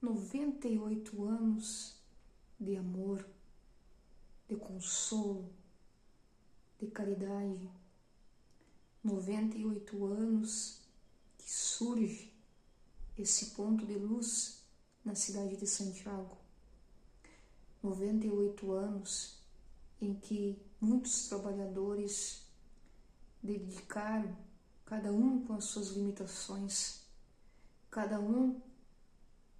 98 anos de amor, de consolo, de caridade. 98 anos que surge esse ponto de luz na cidade de Santiago. 98 anos em que muitos trabalhadores dedicaram, cada um com as suas limitações, cada um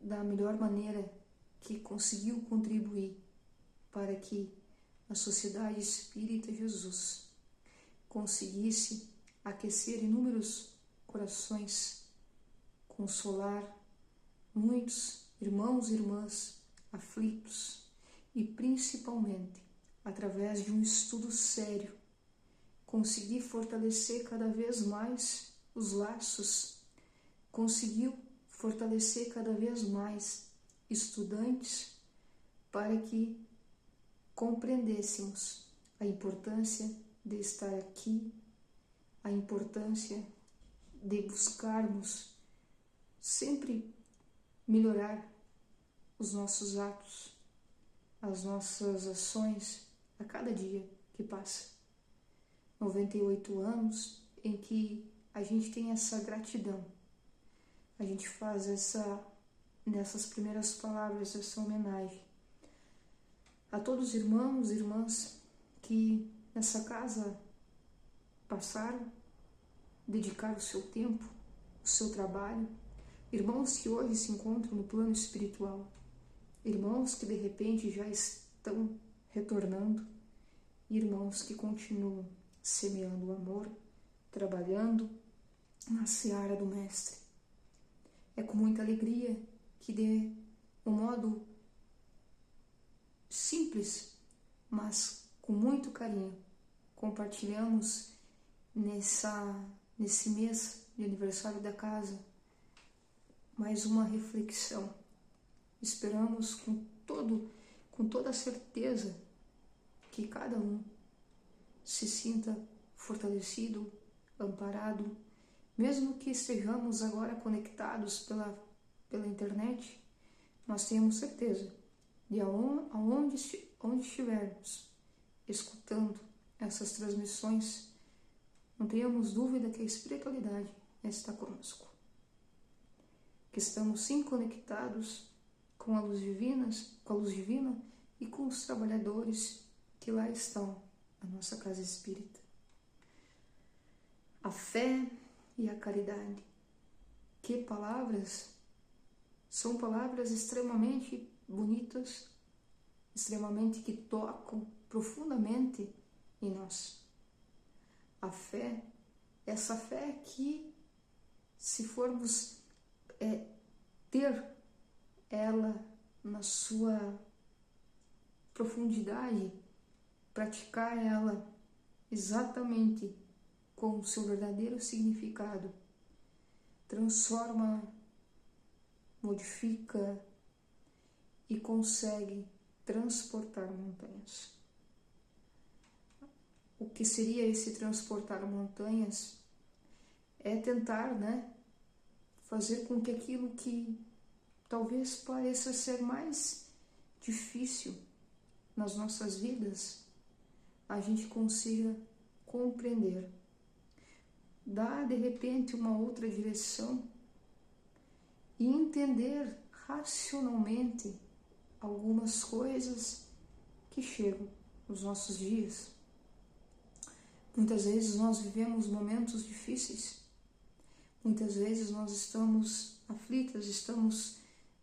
da melhor maneira que conseguiu contribuir para que a Sociedade Espírita Jesus conseguisse aquecer inúmeros corações, consolar muitos irmãos e irmãs aflitos e principalmente, através de um estudo sério, conseguir fortalecer cada vez mais os laços, conseguiu fortalecer cada vez mais estudantes para que compreendêssemos a importância de estar aqui, a importância de buscarmos sempre melhorar os nossos atos, as nossas ações a cada dia que passa. 98 anos em que a gente tem essa gratidão. A gente faz nessas primeiras palavras, essa homenagem a todos os irmãos e irmãs que nessa casa passaram, dedicaram o seu tempo, o seu trabalho, irmãos que hoje se encontram no plano espiritual, irmãos que de repente já estão retornando, irmãos que continuam semeando o amor, trabalhando na seara do Mestre. É com muita alegria que, de um modo simples, mas com muito carinho, compartilhamos nesse mês de aniversário da casa mais uma reflexão. Esperamos com toda a certeza que cada um se sinta fortalecido, amparado, mesmo que estejamos agora conectados pela internet, nós temos certeza de onde estivermos escutando essas transmissões, não tenhamos dúvida que a espiritualidade está conosco, que estamos sim conectados com a luz divina e com os trabalhadores que lá estão na nossa casa espírita. A fé e a caridade. Que palavras! São palavras extremamente bonitas, extremamente que tocam profundamente em nós. A fé, essa fé que, se formos ter ela na sua profundidade, praticar ela exatamente com o seu verdadeiro significado, transforma, modifica e consegue transportar montanhas. O que seria esse transportar montanhas? É tentar, fazer com que aquilo que talvez pareça ser mais difícil nas nossas vidas, a gente consiga compreender, dar de repente uma outra direção e entender racionalmente algumas coisas que chegam nos nossos dias. Muitas vezes nós vivemos momentos difíceis, muitas vezes nós estamos aflitas, estamos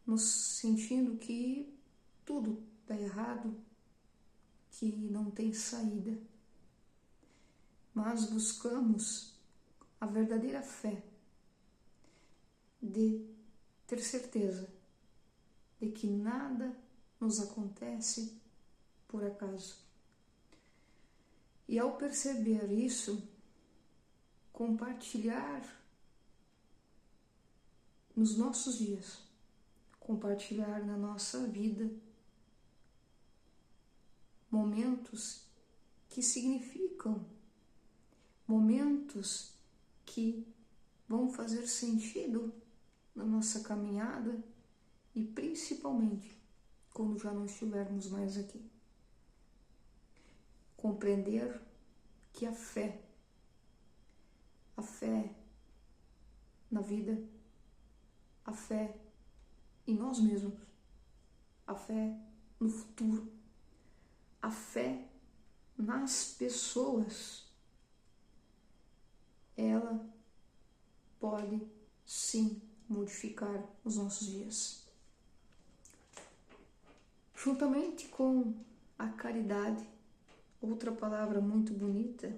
nos sentindo que tudo está errado, que não tem saída. Mas buscamos a verdadeira fé de ter certeza de que nada nos acontece por acaso. E ao perceber isso, compartilhar nos nossos dias, compartilhar na nossa vida momentos que significam, momentos que vão fazer sentido na nossa caminhada e principalmente quando já não estivermos mais aqui. Compreender que a fé na vida, a fé em nós mesmos, a fé no futuro, a fé nas pessoas, ela pode sim modificar os nossos dias. Juntamente com a caridade, outra palavra muito bonita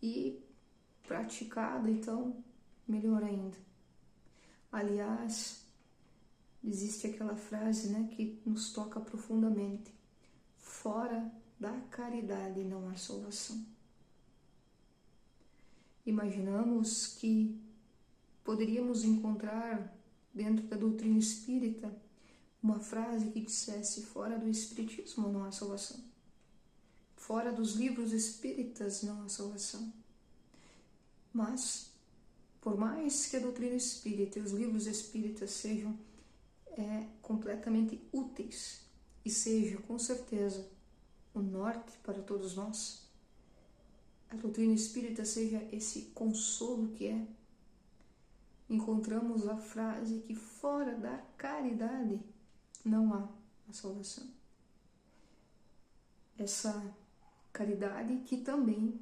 e praticada, então, melhor ainda. Aliás, existe aquela frase, né, que nos toca profundamente: fora da caridade não há salvação. Imaginamos que poderíamos encontrar dentro da doutrina espírita uma frase que dissesse: fora do espiritismo não há salvação. Fora dos livros espíritas não há salvação. Mas, por mais que a doutrina espírita e os livros espíritas sejam completamente úteis e seja, com certeza, o norte para todos nós, a doutrina espírita seja esse consolo que é, encontramos a frase que fora da caridade não há a salvação. Essa caridade que também,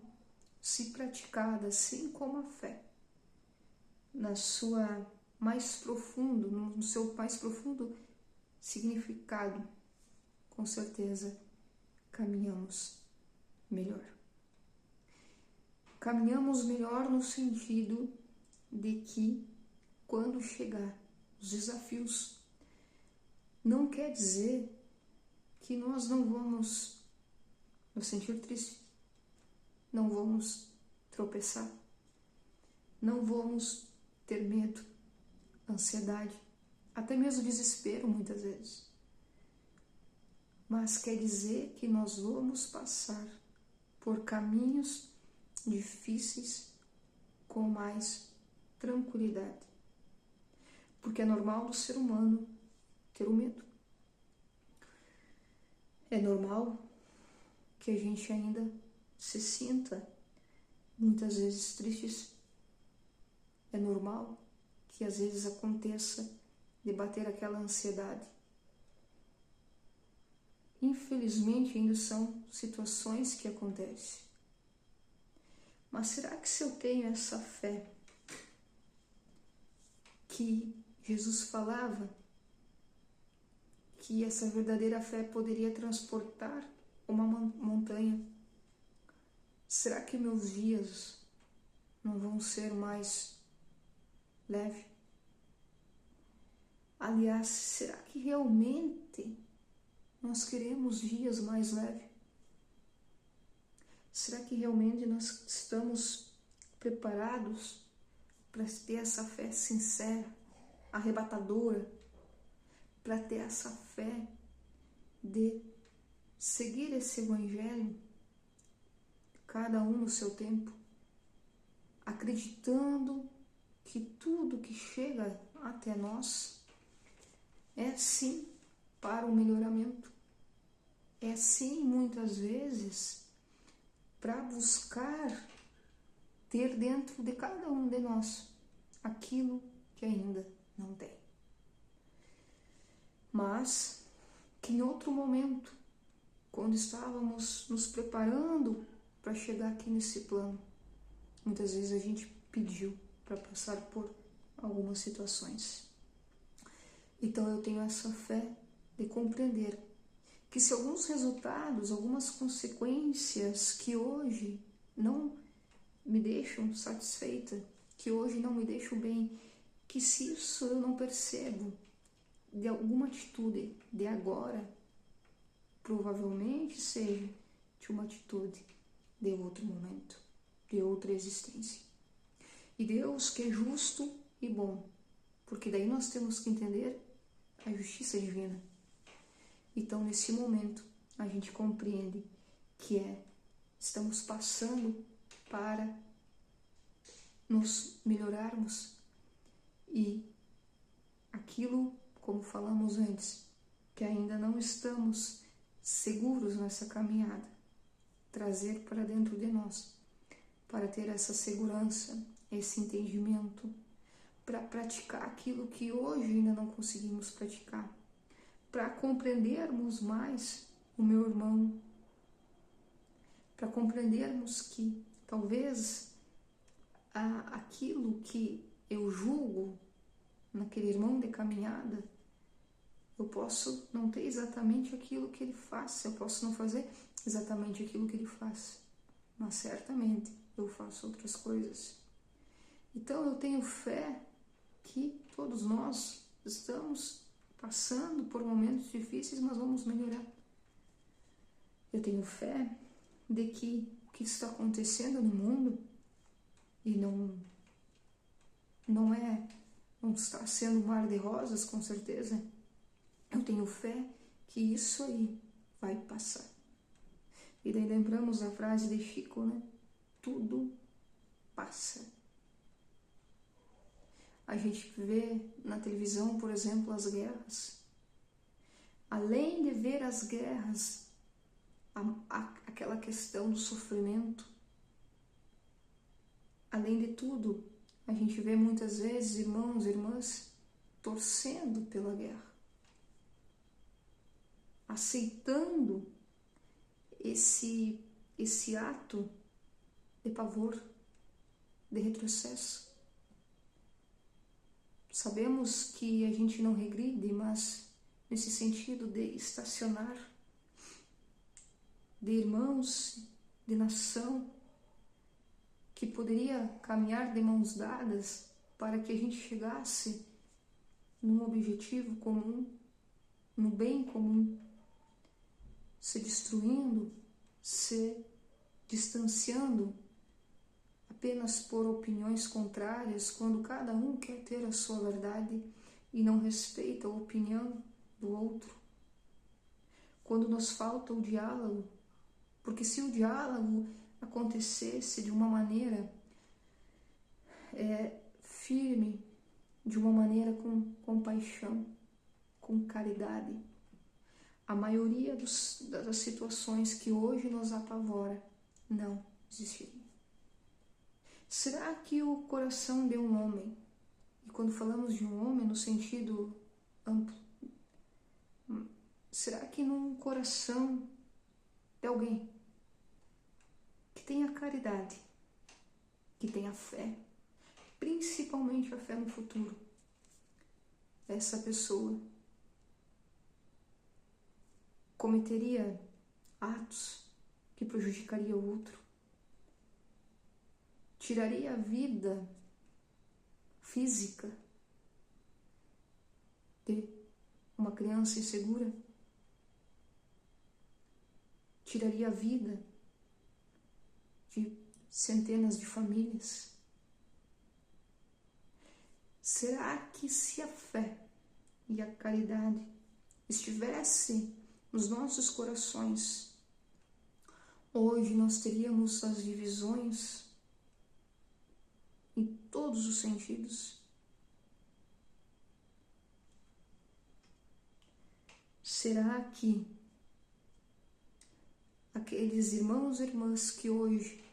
se praticada assim como a fé, no seu mais profundo significado, com certeza caminhamos melhor. Caminhamos melhor no sentido de que, quando chegar os desafios, não quer dizer que nós não vamos nos sentir tristes, não vamos tropeçar, não vamos ter medo, ansiedade, até mesmo desespero muitas vezes. Mas quer dizer que nós vamos passar por caminhos difíceis com mais tranquilidade. Porque é normal do ser humano ter o medo. É normal que a gente ainda se sinta muitas vezes tristes. É normal que às vezes aconteça de bater aquela ansiedade. Infelizmente ainda são situações que acontecem. Mas será que se eu tenho essa fé que Jesus falava, que essa verdadeira fé poderia transportar uma montanha, será que meus dias não vão ser mais leves? Aliás, será que realmente nós queremos dias mais leves? Será que realmente nós estamos preparados para ter essa fé sincera, arrebatadora, para ter essa fé de seguir esse evangelho, cada um no seu tempo, acreditando que tudo que chega até nós é sim para o melhoramento, é sim muitas vezes para buscar ter dentro de cada um de nós aquilo que ainda não tem. Mas que em outro momento, quando estávamos nos preparando para chegar aqui nesse plano, muitas vezes a gente pediu para passar por algumas situações. Então eu tenho essa fé de compreender que se alguns resultados, algumas consequências que hoje não me deixam satisfeita, que hoje não me deixam bem, que se isso eu não percebo de alguma atitude de agora, provavelmente seja de uma atitude de outro momento, de outra existência. E Deus, que é justo e bom, porque daí nós temos que entender a justiça divina. Então, nesse momento, a gente compreende que estamos passando para nos melhorarmos e aquilo como falamos antes, que ainda não estamos seguros nessa caminhada, trazer para dentro de nós, para ter essa segurança, esse entendimento, para praticar aquilo que hoje ainda não conseguimos praticar, para compreendermos mais o meu irmão, para compreendermos que talvez aquilo que eu julgo naquele irmão de caminhada, eu posso não ter exatamente aquilo que ele faz, eu posso não fazer exatamente aquilo que ele faz, mas certamente eu faço outras coisas. Então eu tenho fé que todos nós estamos passando por momentos difíceis, mas vamos melhorar. Eu tenho fé de que o que está acontecendo no mundo, e não está sendo um mar de rosas, com certeza, eu tenho fé que isso aí vai passar. E daí lembramos a frase de Chico, né? Tudo passa. A gente vê na televisão, por exemplo, as guerras. Além de ver as guerras, aquela questão do sofrimento, além de tudo, a gente vê muitas vezes irmãos e irmãs torcendo pela guerra, aceitando esse ato de pavor, de retrocesso. Sabemos que a gente não regride, mas nesse sentido de estacionar, de irmãos, de nação, que poderia caminhar de mãos dadas para que a gente chegasse num objetivo comum, no bem comum, se destruindo, se distanciando apenas por opiniões contrárias, quando cada um quer ter a sua verdade e não respeita a opinião do outro. Quando nos falta o diálogo, porque se o diálogo acontecesse de uma maneira firme, de uma maneira com compaixão, com caridade, a maioria das situações que hoje nos apavora não existiriam. Será que o coração de um homem, e quando falamos de um homem no sentido amplo, será que num coração de alguém que tenha caridade, que tenha fé, principalmente a fé no futuro, essa pessoa cometeria atos que prejudicariam o outro? Tiraria a vida física de uma criança insegura? Tiraria a vida de centenas de famílias? Será que se a fé e a caridade estivesse nos nossos corações, hoje nós teríamos as divisões em todos os sentidos? Será que aqueles irmãos e irmãs que hoje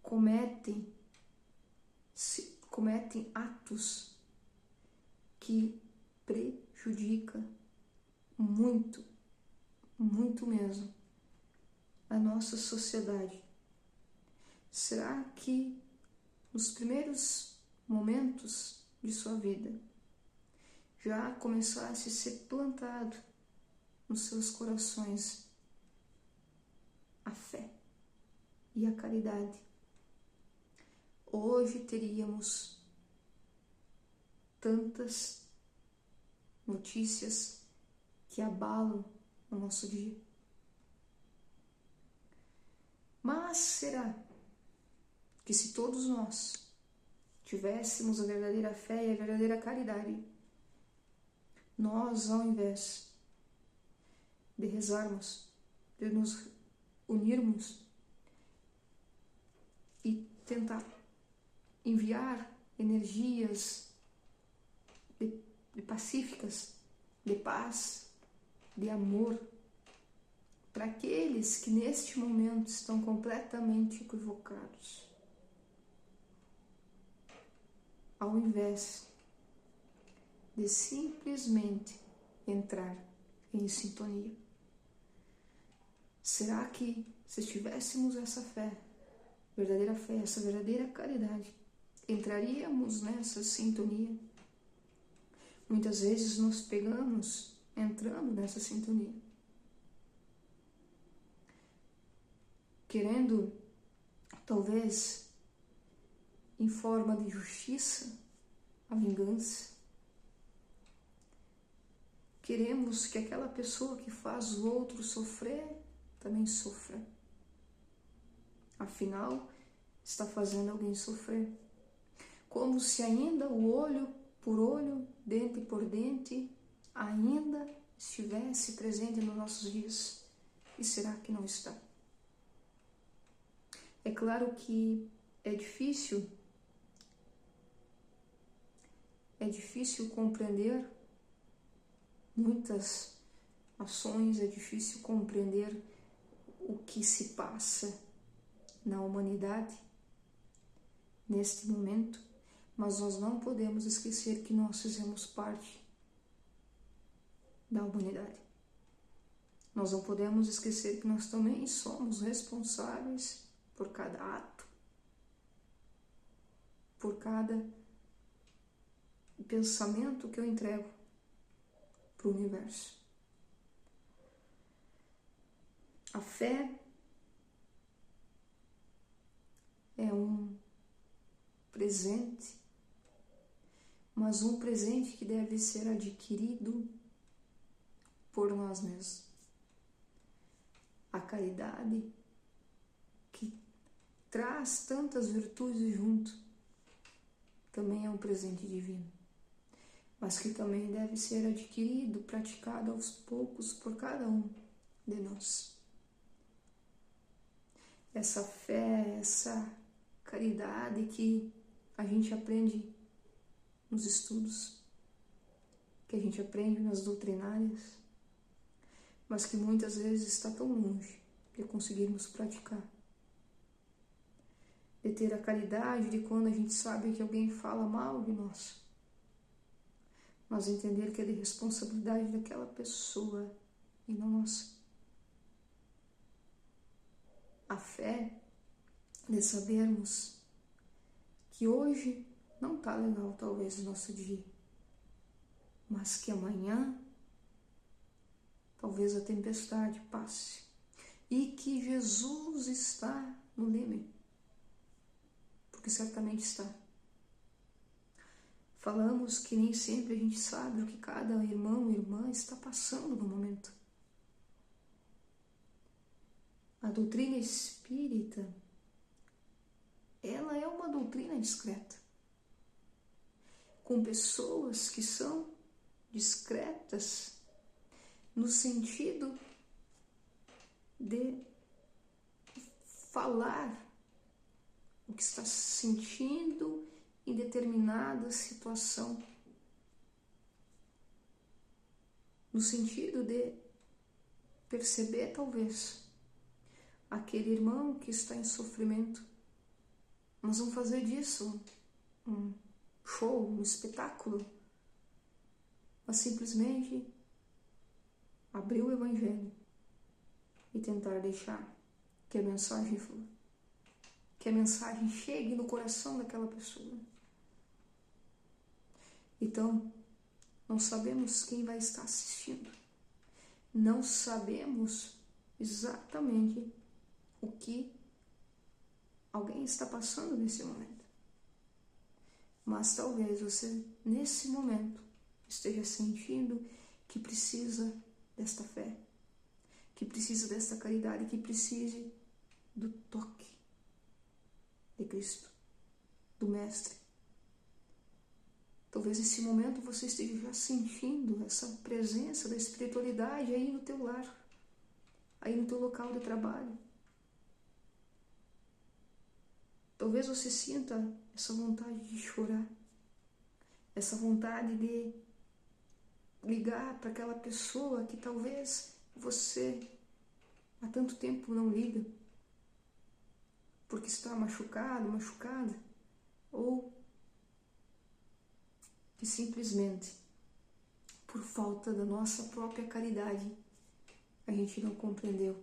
cometem atos que prejudicam muito, muito mesmo a nossa sociedade, será que nos primeiros momentos de sua vida já começasse a ser plantado nos seus corações a fé e a caridade? Hoje teríamos tantas notícias que abalam o nosso dia. Mas será que se todos nós tivéssemos a verdadeira fé e a verdadeira caridade, nós, ao invés de rezarmos, de nos unirmos e tentar enviar energias de de pacíficas, de paz, de amor, para aqueles que neste momento estão completamente equivocados. Ao invés de simplesmente entrar em sintonia. Será que se tivéssemos essa fé, essa verdadeira caridade, entraríamos nessa sintonia? Muitas vezes nos pegamos entrando nessa sintonia, querendo, talvez, em forma de justiça, a vingança. Queremos que aquela pessoa que faz o outro sofrer também sofra. Afinal, está fazendo alguém sofrer. Como se ainda o olho por olho, dente por dente, ainda estivesse presente nos nossos dias. E será que não está? É claro que é difícil compreender muitas ações, é difícil compreender o que se passa na humanidade neste momento, mas nós não podemos esquecer que nós fizemos parte da humanidade. Nós não podemos esquecer que nós também somos responsáveis por cada ato, por cada pensamento que eu entrego para o universo. A fé é um presente, mas um presente que deve ser adquirido por nós mesmos. A caridade, que traz tantas virtudes junto, também é um presente divino, mas que também deve ser adquirido, praticado aos poucos por cada um de nós. Essa fé, essa caridade que a gente aprende nos estudos, que a gente aprende nas doutrinárias, mas que muitas vezes está tão longe de conseguirmos praticar. De ter a caridade de quando a gente sabe que alguém fala mal de nós, mas entender que é de responsabilidade daquela pessoa e não nossa. A fé de sabermos que hoje não está legal talvez o nosso dia, mas que amanhã talvez a tempestade passe e que Jesus está no leme, porque certamente está. Falamos que nem sempre a gente sabe o que cada irmão e irmã está passando no momento. A doutrina espírita, ela é uma doutrina discreta, com pessoas que são discretas no sentido de falar o que está sentindo em determinada situação, no sentido de perceber talvez aquele irmão que está em sofrimento, mas vão fazer disso um show, um espetáculo, mas simplesmente abrir o Evangelho e tentar deixar que a mensagem flua, que a mensagem chegue no coração daquela pessoa. Então, não sabemos quem vai estar assistindo, não sabemos exatamente o que alguém está passando nesse momento, mas talvez você, nesse momento, esteja sentindo que precisa desta fé, que precisa desta caridade, que precise do toque de Cristo, do Mestre. Talvez nesse momento você esteja já sentindo essa presença da espiritualidade aí no teu lar, aí no teu local de trabalho. Talvez você sinta essa vontade de chorar, essa vontade de ligar para aquela pessoa que talvez você há tanto tempo não liga, porque está machucado, machucada, ou que simplesmente, por falta da nossa própria caridade, a gente não compreendeu.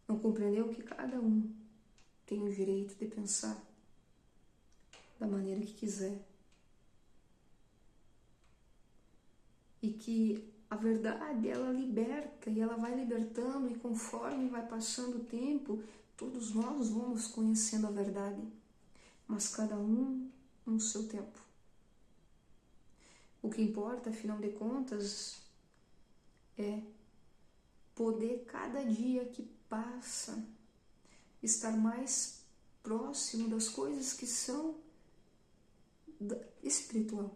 Não compreendeu que cada um tem o direito de pensar da maneira que quiser. E que a verdade, ela liberta, e ela vai libertando, e conforme vai passando o tempo, todos nós vamos conhecendo a verdade, mas cada um no seu tempo. O que importa, afinal de contas, é poder, cada dia que passa, estar mais próximo das coisas que são espiritual.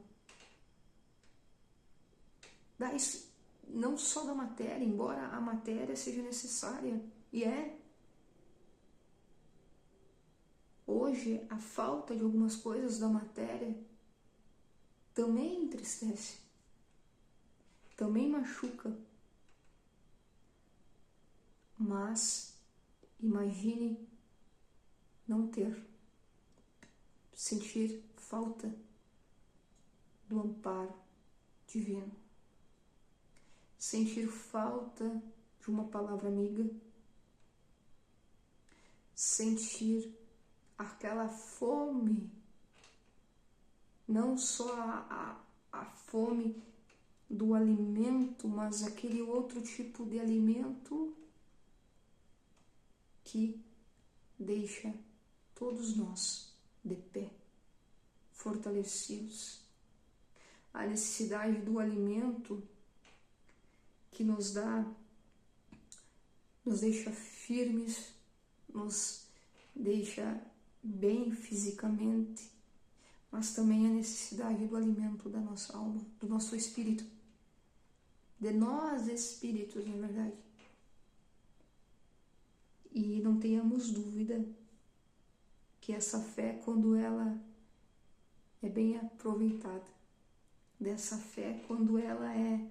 Não só da matéria, embora a matéria seja necessária, e é. Hoje, a falta de algumas coisas da matéria também entristece, também machuca. Mas imagine não ter, sentir falta do amparo divino, sentir falta de uma palavra amiga, sentir aquela fome, não só a fome do alimento, mas aquele outro tipo de alimento que deixa todos nós de pé, fortalecidos. A necessidade do alimento que nos deixa firmes, nos deixa bem fisicamente, mas também a necessidade do alimento da nossa alma, do nosso espírito, de nós espíritos, na verdade. E não tenhamos dúvida que essa fé, quando ela é bem aproveitada, dessa fé, quando ela é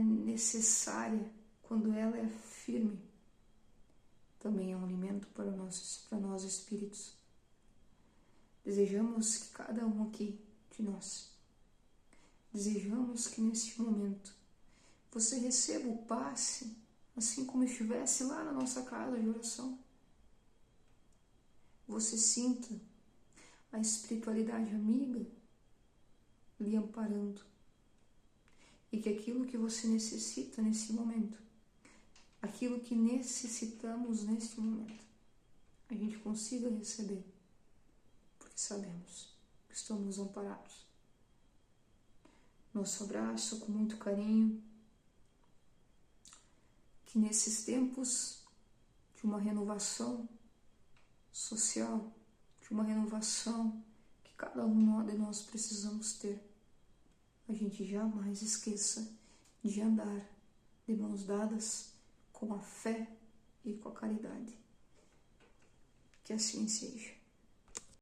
necessária, quando ela é firme, também é um alimento para nós espíritos. Desejamos que cada um aqui de nós, desejamos que neste momento você receba o passe, assim como estivesse lá na nossa casa de oração. Você sinta a espiritualidade amiga lhe amparando. E que aquilo que você necessita nesse momento, aquilo que necessitamos neste momento, a gente consiga receber, porque sabemos que estamos amparados. Nosso abraço com muito carinho, que nesses tempos de uma renovação social, de uma renovação que cada um de nós precisamos ter, a gente jamais esqueça de andar de mãos dadas com a fé e com a caridade. Que assim seja.